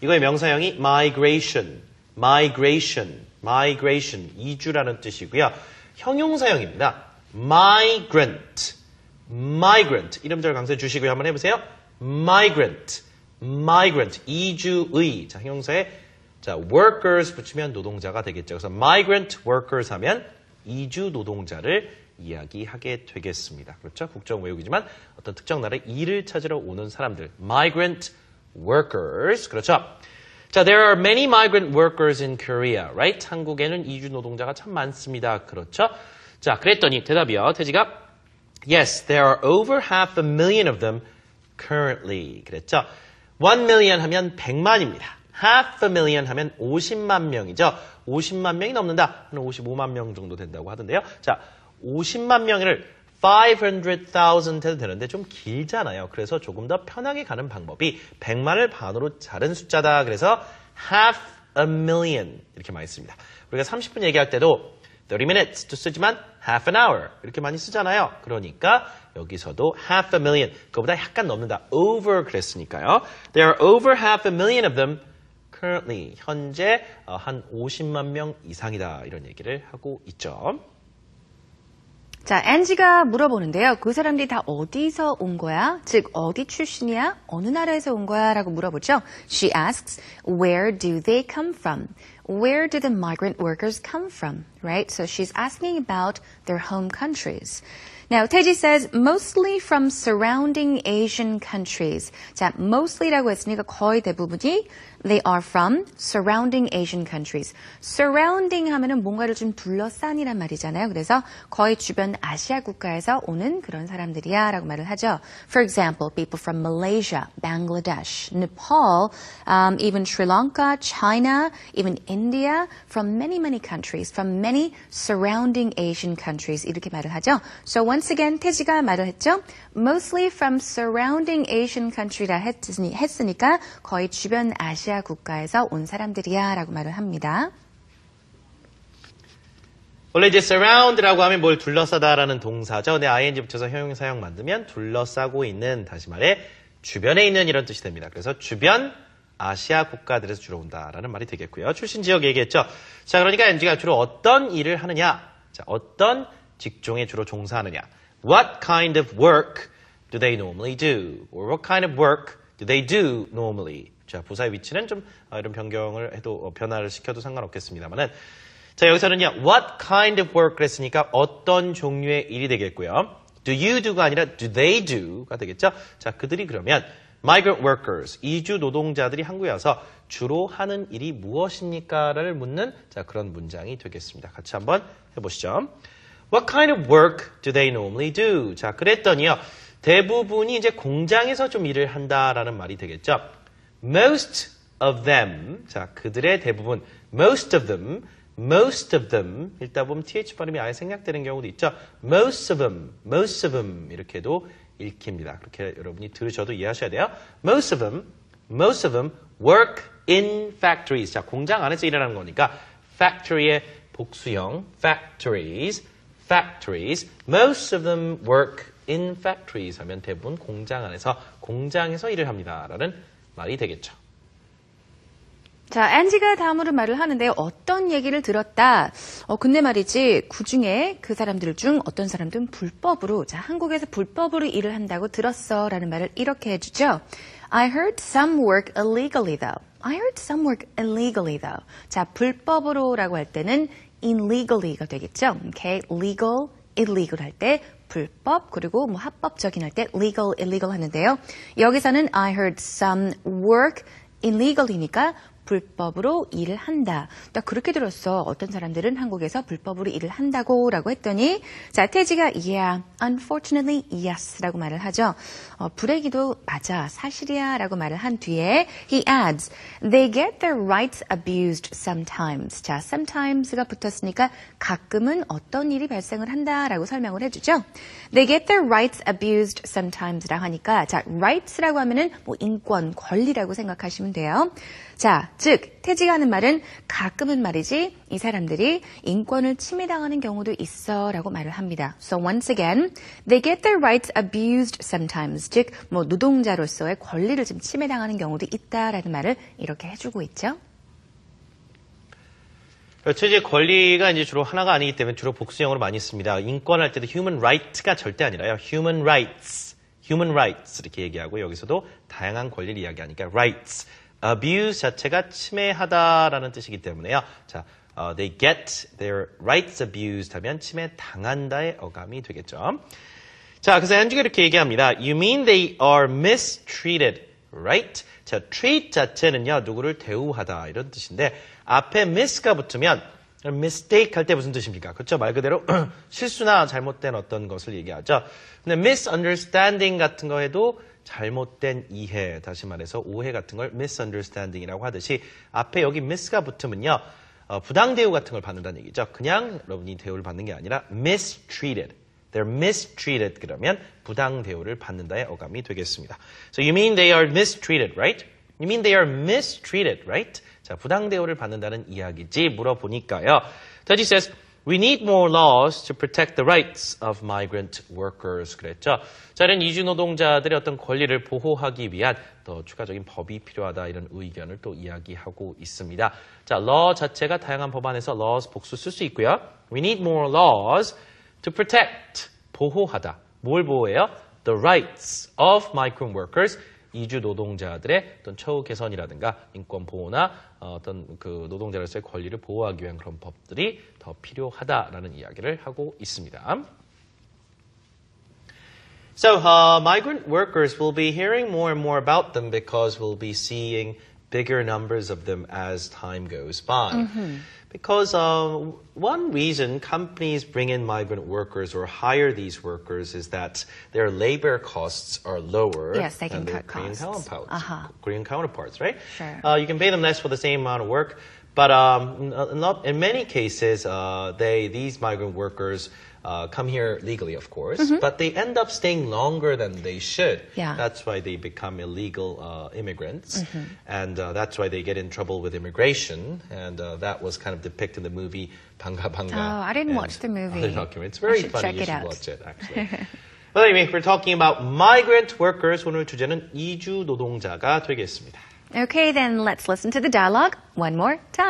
이거의 명사형이 migration, migration, migration, 이주라는 뜻이고요. 형용사형입니다. migrant, migrant, 이름절 강조해 주시고요. 한번 해보세요. migrant, migrant, 이주의. 자, 형용사에 자, workers 붙이면 노동자가 되겠죠. 그래서 migrant workers 하면 이주 노동자를 이야기하게 되겠습니다. 그렇죠? 국적 외국이지만 어떤 특정 나라에 일을 찾으러 오는 사람들. migrant workers. 그렇죠? 자, there are many migrant workers in Korea, right? 한국에는 이주 노동자가 참 많습니다. 그렇죠? 자, 그랬더니 대답이요. 태지가 yes, there are over 500,000 of them currently. 그랬죠? 1 million 하면 100만입니다. 500,000 하면 50만 명이죠. 50만 명이 넘는다. 한 55만 명 정도 된다고 하던데요. 자, 50만 명을 500,000 해도 되는데 좀 길잖아요. 그래서 조금 더 편하게 가는 방법이 100만을 반으로 자른 숫자다. 그래서 500,000 이렇게 많이 씁니다. 우리가 30분 얘기할 때도 30 minutes도 쓰지만 half an hour 이렇게 많이 쓰잖아요. 그러니까 여기서도 500,000 그거보다 약간 넘는다. over 그랬으니까요. There are over 500,000 of them currently 현재 한 50만 명 이상이다. 이런 얘기를 하고 있죠. 자, 앤지가 물어보는데요. 그 사람들이 다 어디서 온 거야? 즉, 어디 출신이야? 어느 나라에서 온 거야? 라고 물어보죠. She asks, where do they come from? Where do the migrant workers come from? Right? So she's asking about their home countries. Now, 태지 says, mostly from surrounding Asian countries. 자, mostly라고 했으니까 거의 대부분이 they are from surrounding Asian countries. surrounding 하면은 뭔가를 좀 둘러싼이란 말이잖아요. 그래서 거의 주변 아시아 국가에서 오는 그런 사람들이야 라고 말을 하죠. For example, people from Malaysia, Bangladesh, Nepal, even Sri Lanka, China, even India, from many, many countries, from many surrounding Asian countries 이렇게 말을 하죠. So once again, 태지가 말을 했죠. Mostly from surrounding Asian country라 했으니까 거의 주변 아시아 국가에서 온 사람들이야 라고 말을 합니다. 원래 이제 surround라고 하면 뭘 둘러싸다라는 동사죠. 근데 ing 붙여서 형용사형 만들면 둘러싸고 있는, 다시 말해 주변에 있는 이런 뜻이 됩니다. 그래서 주변 아시아 국가들에서 주로 온다라는 말이 되겠고요. 출신 지역 얘기했죠. 자, 그러니까 ing가 주로 어떤 일을 하느냐, 자, 어떤 직종에 주로 종사하느냐. What kind of work do they normally do? Or what kind of work do they do normally? 자, 부사의 위치는 좀 이런 변경을 해도 변화를 시켜도 상관없겠습니다만은 자, 여기서는요. What kind of work 그랬으니까 어떤 종류의 일이 되겠고요. Do you do가 아니라 do they do가 되겠죠. 자, 그들이 그러면 migrant workers, 이주 노동자들이 한국에 와서 주로 하는 일이 무엇입니까?를 묻는 자, 그런 문장이 되겠습니다. 같이 한번 해보시죠. What kind of work do they normally do? 자, 그랬더니요. 대부분이 이제 공장에서 좀 일을 한다라는 말이 되겠죠. Most of them. 자, 그들의 대부분. Most of them. Most of them. 읽다 보면 th 발음이 아예 생략되는 경우도 있죠. Most of them. Most of them. 이렇게도 읽힙니다. 그렇게 여러분이 들으셔도 이해하셔야 돼요. Most of them. Most of them work in factories. 자, 공장 안에서 일하는 거니까 factory의 복수형. Factories. Factories. Most of them work in factories 하면 대부분 공장에서 일을 합니다. 라는 말이 되겠죠. 자, 앤지가 다음으로 말을 하는데 어떤 얘기를 들었다. 근데 말이지 그중에 그 사람들 중 어떤 사람들은 불법으로 자, 한국에서 불법으로 일을 한다고 들었어 라는 말을 이렇게 해주죠. I heard some work illegally though. I heard some work illegally though. 자, 불법으로라고 할 때는 illegally,가 되겠죠. Okay, legal, illegal 할 때 불법 그리고 뭐 합법적인 할 때 legal, illegal 하는데요. 여기서는 I heard some work illegally니까 불법으로 일을 한다. 딱 그렇게 들었어. 어떤 사람들은 한국에서 불법으로 일을 한다고 라고 했더니 자, 태지가 yeah, unfortunately yes 라고 말을 하죠. 불행히도 맞아, 사실이야 라고 말을 한 뒤에 he adds, they get their rights abused sometimes. 자, sometimes가 붙었으니까 가끔은 어떤 일이 발생을 한다라고 설명을 해주죠. They get their rights abused sometimes라고 하니까 자, rights라고 하면은 뭐 인권, 권리라고 생각하시면 돼요. 자, 즉 퇴직하는 말은 가끔은 말이지 이 사람들이 인권을 침해당하는 경우도 있어 라고 말을 합니다. So once again, they get their rights abused sometimes. 즉 노동자로서의 권리를 좀 침해당하는 경우도 있다라는 말을 이렇게 해주고 있죠. 그렇죠. 이제 권리가 이제 주로 하나가 아니기 때문에 주로 복수형으로 많이 씁니다. 인권할 때도 human right가 절대 아니라요. human rights 이렇게 얘기하고 여기서도 다양한 권리를 이야기하니까 rights. abuse 자체가 침해하다라는 뜻이기 때문에요. 자, they get their rights abused 하면 침해당한다의 어감이 되겠죠. 자, 그래서 안주가 이렇게 얘기합니다. You mean they are mistreated, right? 자, treat 자체는요, 누구를 대우하다 이런 뜻인데 앞에 miss가 붙으면 mistake 할 때 무슨 뜻입니까? 그렇죠? 말 그대로 실수나 잘못된 어떤 것을 얘기하죠. 근데 misunderstanding 같은 거 해도 잘못된 이해, 다시 말해서 오해 같은 걸 misunderstanding이라고 하듯이 앞에 여기 miss가 붙으면요. 부당 대우 같은 걸 받는다는 얘기죠. 그냥 여러분이 대우를 받는 게 아니라 mistreated. They're mistreated 그러면 부당 대우를 받는다의 어감이 되겠습니다. So you mean they are mistreated, right? You mean they are mistreated, right? 자, 부당 대우를 받는다는 이야기지 물어보니까요. Taji says, we need more laws to protect the rights of migrant workers. 그랬죠. 자, 이런 이주 노동자들의 어떤 권리를 보호하기 위한 더 추가적인 법이 필요하다 이런 의견을 또 이야기하고 있습니다. 자, law 자체가 다양한 법안에서 laws 복수 쓸 수 있고요. We need more laws to protect, 보호하다. 뭘 보호해요? The rights of migrant workers. 이주 노동자들의 어떤 처우 개선이라든가 인권 보호나 어떤 그 노동자로서의 권리를 보호하기 위한 그런 법들이 더 필요하다라는 이야기를 하고 있습니다. So, migrant workers will be hearing more and more about them because we'll be seeing bigger numbers of them as time goes by. Because one reason companies bring in migrant workers or hire these workers is that their labor costs are lower Yes, they than can their cut costs. Korean counterparts, right? Sure. You can pay them less for the same amount of work, but in many cases, these migrant workers come here legally, of course, but they end up staying longer than they should. Yeah. That's why they become illegal immigrants, and that's why they get in trouble with immigration, and that was kind of depicted in the movie Banga Banga. Oh, I didn't and watch the movie. other documentaries. It's very I should funny. check You it should out. watch it, actually. Well, anyway, we're talking about migrant workers. 오늘 주제는 이주 노동자가 되겠습니다. Okay, then let's listen to the dialogue one more time.